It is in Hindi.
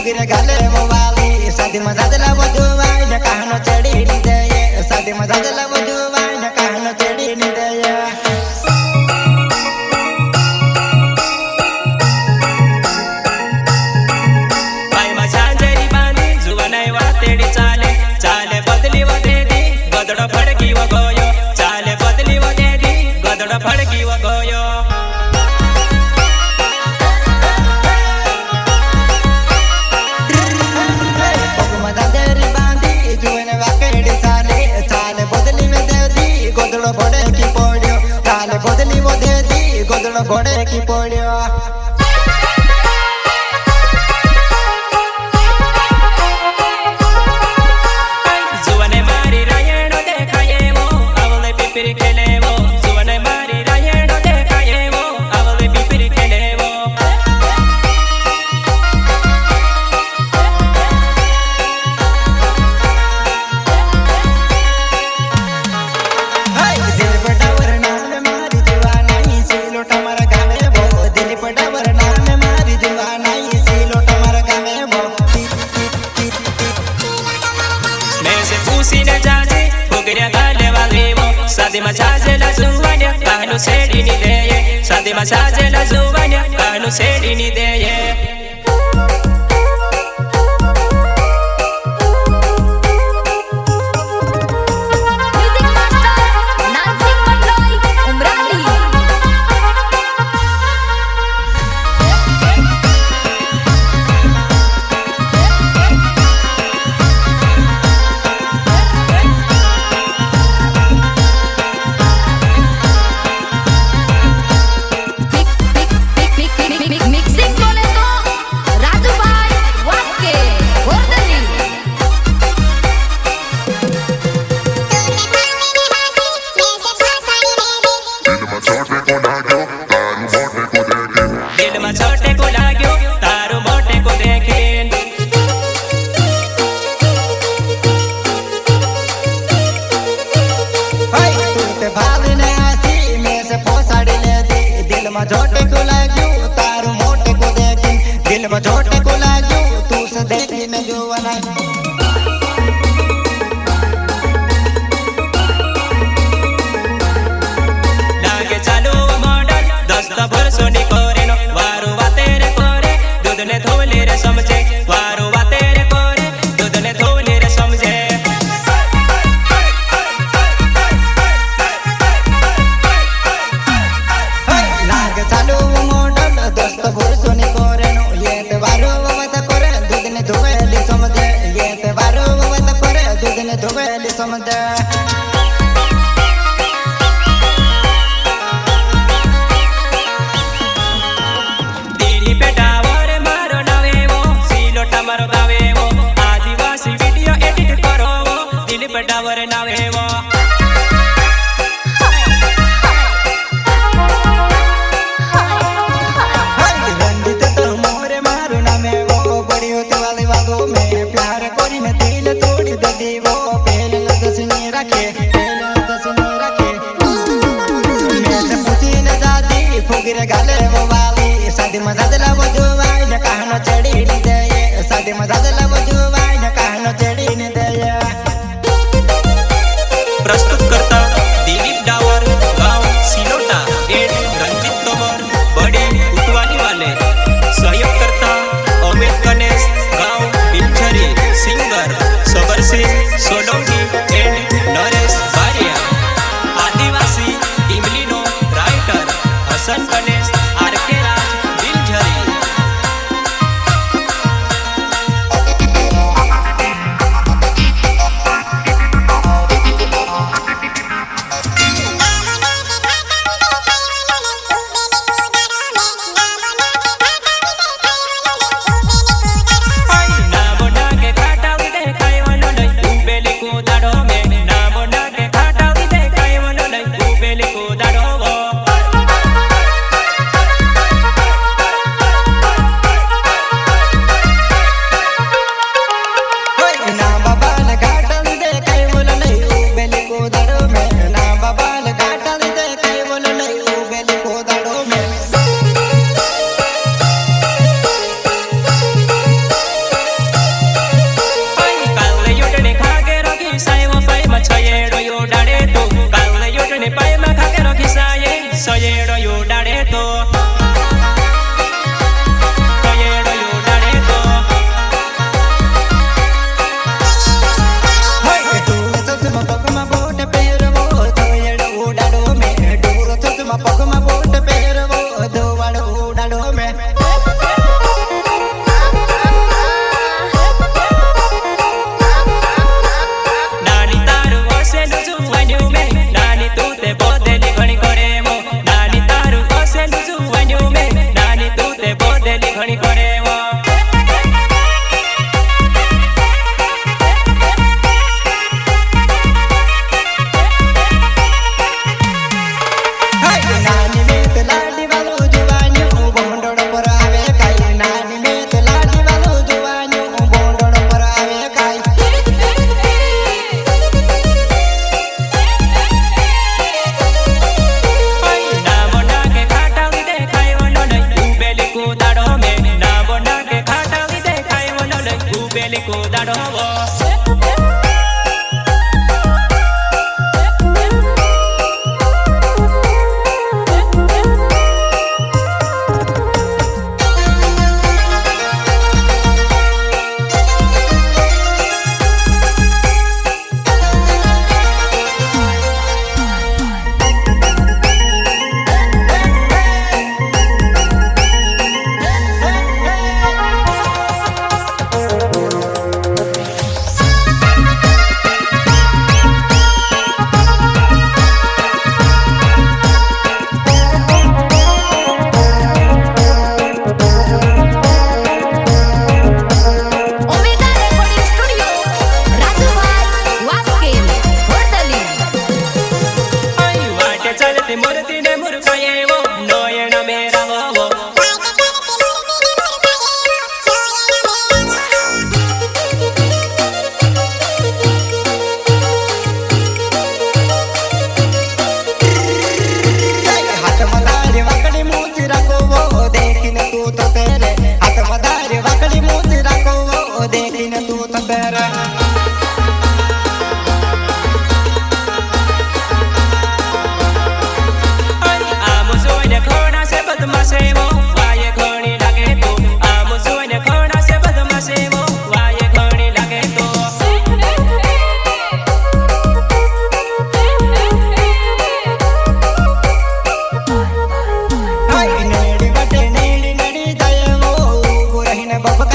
फुगरे घाले वो वाली शादी में जादला वो जुवाई न कहनो चढ़ी नी दे शादी में जादला वो जुवाई न कहनो चढ़ी नी दे घोड़े की पोड़ियो जुवने मारी रायणो देखाये वो आवले पिपिर खेले वो जुवने मारी रायणो देखाये वो आवले पिपिर खेले वो हाय दिल बटावर नाम मारी दीवाना इसी लोटा मारा गावे वो दिल बटावर नाम मारी दीवाना इसी लोटा मारा गावे वो मैं से पूसी न जाजे फुगरे गाले वाले वो शादी में साजे ला जुवान्या कहनो सेड़ी नी दे शादी में साजे ला जुवान्या कहनो सेड़ी नी दे छोटे को लाग्यो तारू मोटे को देखे हाय तू ते भाभी ने आसी मैं से पोसाड़ी ले दी दिल में छोटे को लाग्यो तारू मोटे को देखी दिल में छोटे को लाग्यो तू से देखी मैं जुवाना लागे चालू मॉडल 10 वर्षों नी कोरे नो वारू वाते रे कोरे दूध ने धोले रे समझे वारू वाते रे कोरे दूध ने धोले रे समझे हाय लागे चालू मॉडल 10 वर्षों नी कोरे नो ये ते वारू वाता कोरे दूध ने धोले समझे ये ते वारू वाता कोरे दूध ने धोले समझे डावर नावे वो रंजित तो मोरे मारो नामे वो बड़ी होते वाली वागो में प्यार कोरी में दिल तोड़ी दे दी वो पहले दसनी रखे मैं से पूछी न दादी फुगरे गाले वो वाली शादी में जादला वो जुवाई न कहनो चढ़ी नी दे शादी में जादला वो जुवाई न कहनो चढ़ी नी दे प्रस्तुत करता दिलीप डावर गांव सिलोटा एंड रंजित तोमर बड़ी उतवानी वाले सहयोग करता अमित गणेश गांव बिलझरी सिंगर सबर सिंह सोलंकी एंड नरेश बारिया आदिवासी इमलिनो राइटर हसन गणेश જાડો હો મૂર્તિ ને મુરખાય વો નયન મેરા વો હાથમાં તારી વાકડી મૂછ રાખો વો દેખીને તું તો તેરે હાથમાં તારી વાકડી મૂછ રાખો વો દેખીને તું તો તેરે બદમાશેવો વાય ઘણી લાગે તો આમ જોઈને ઘણા છે બદમાશેવો વાય ઘણી લાગે તો હાય નેડી બટે નેડી નડી જાય વો ઉભો રહીને બબક